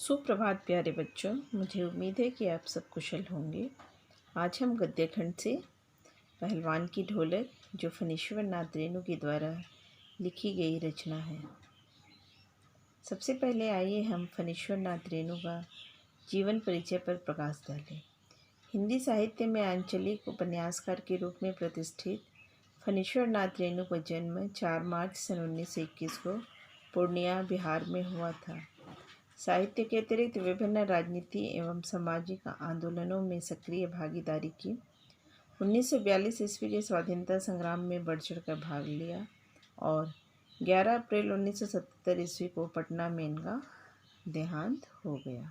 सुप्रभात प्यारे बच्चों, मुझे उम्मीद है कि आप सब कुशल होंगे। आज हम गद्य खंड से पहलवान की ढोलक, जो फणीश्वर नाथ रेणु के द्वारा लिखी गई रचना है। सबसे पहले आइए हम फणीश्वर नाथ रेणु का जीवन परिचय पर प्रकाश डालें। हिंदी साहित्य में आंचलिक उपन्यासकार के रूप में प्रतिष्ठित फणीश्वर नाथ रेणु का जन्म 4 मार्च सन 1921 को पूर्णिया, बिहार में हुआ था। साहित्य के अतिरिक्त विभिन्न राजनीति एवं सामाजिक आंदोलनों में सक्रिय भागीदारी की। 1942 ईस्वी के स्वाधीनता संग्राम में बढ़ चढ़कर भाग लिया और 11 अप्रैल 1977 ईस्वी को पटना में इनका देहांत हो गया।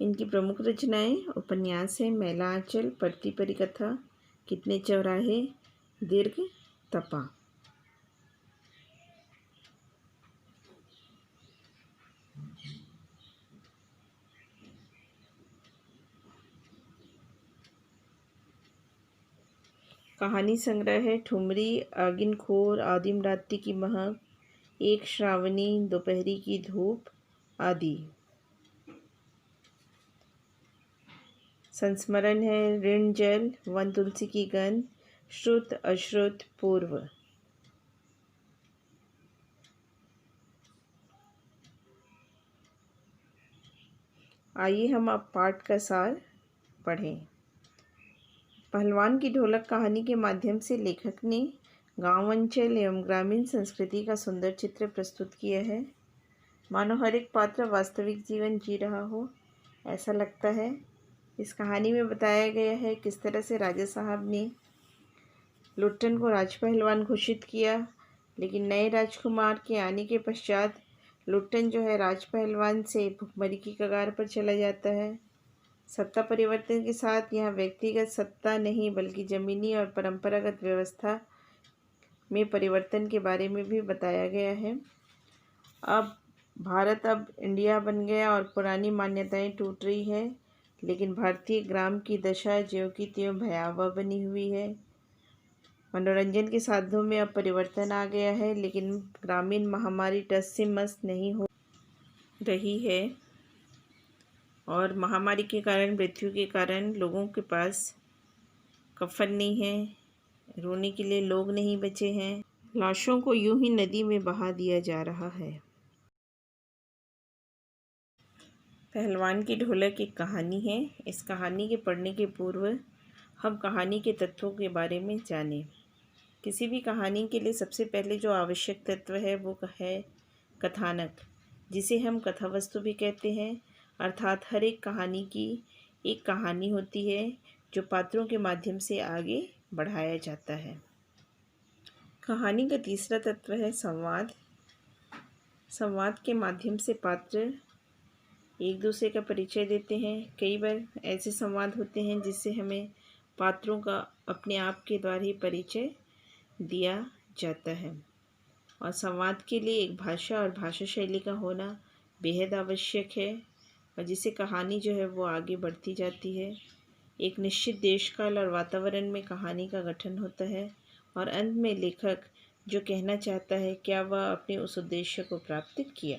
इनकी प्रमुख रचनाएं उपन्यास हैं मैला आंचल, पढ़ती परिकथा, कितने चौराहे, दीर्घ, तपा। कहानी संग्रह है ठुमरी, आगिनखोर, आदिम रात्रि की महक, एक श्रावणी, दोपहरी की धूप आदि। संस्मरण है ऋण जल, वन तुलसी की गंध, श्रुत अश्रुत पूर्व। आइए हम अब पाठ का सार पढ़ें। पहलवान की ढोलक कहानी के माध्यम से लेखक ने गांव अंचल एवं ग्रामीण संस्कृति का सुंदर चित्र प्रस्तुत किया है। मानो हर एक पात्र वास्तविक जीवन जी रहा हो, ऐसा लगता है। इस कहानी में बताया गया है किस तरह से राजा साहब ने लुट्टन को राज पहलवान घोषित किया, लेकिन नए राजकुमार के आने के पश्चात लुट्टन जो है राज पहलवान से भुखमरी की कगार पर चला जाता है। सत्ता परिवर्तन के साथ यहाँ व्यक्तिगत सत्ता नहीं बल्कि जमीनी और परंपरागत व्यवस्था में परिवर्तन के बारे में भी बताया गया है। अब इंडिया बन गया और पुरानी मान्यताएं टूट रही है, लेकिन भारतीय ग्राम की दशा ज्यों की त्यों भयावह बनी हुई है। मनोरंजन के साधनों में अब परिवर्तन आ गया है, लेकिन ग्रामीण महामारी टस से मस नहीं हो रही है और महामारी के कारण, मृत्यु के कारण लोगों के पास कफन नहीं है, रोने के लिए लोग नहीं बचे हैं। लाशों को यूं ही नदी में बहा दिया जा रहा है। पहलवान की ढोलक एक कहानी है। इस कहानी के पढ़ने के पूर्व हम कहानी के तत्वों के बारे में जानें। किसी भी कहानी के लिए सबसे पहले जो आवश्यक तत्व है वो है कथानक, जिसे हम कथावस्तु भी कहते हैं। अर्थात हर एक कहानी की एक कहानी होती है जो पात्रों के माध्यम से आगे बढ़ाया जाता है। कहानी का तीसरा तत्व है संवाद। संवाद के माध्यम से पात्र एक दूसरे का परिचय देते हैं। कई बार ऐसे संवाद होते हैं जिससे हमें पात्रों का अपने आप के द्वारा ही परिचय दिया जाता है। और संवाद के लिए एक भाषा और भाषा शैली का होना बेहद आवश्यक है, और जिससे कहानी जो है वो आगे बढ़ती जाती है। एक निश्चित देशकाल और वातावरण में कहानी का गठन होता है और अंत में लेखक जो कहना चाहता है, क्या वह अपने उस उद्देश्य को प्राप्त किया।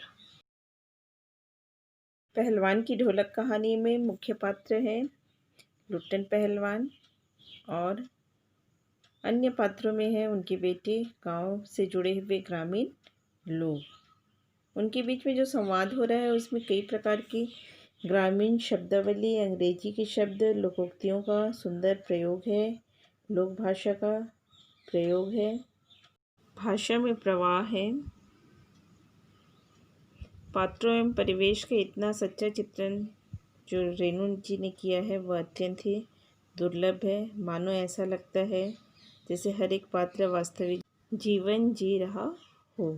पहलवान की ढोलक कहानी में मुख्य पात्र हैं लुट्टन पहलवान, और अन्य पात्रों में हैं उनके बेटे, गांव से जुड़े हुए ग्रामीण लोग। उनके बीच में जो संवाद हो रहा है उसमें कई प्रकार की ग्रामीण शब्दावली, अंग्रेजी के शब्द, लोकोक्तियों का सुंदर प्रयोग है, लोक भाषा का प्रयोग है, भाषा में प्रवाह है। पात्रों एवं परिवेश का इतना सच्चा चित्रण जो रेणु जी ने किया है वह अत्यंत ही दुर्लभ है। मानो ऐसा लगता है जैसे हर एक पात्र वास्तविक जीवन जी रहा हो।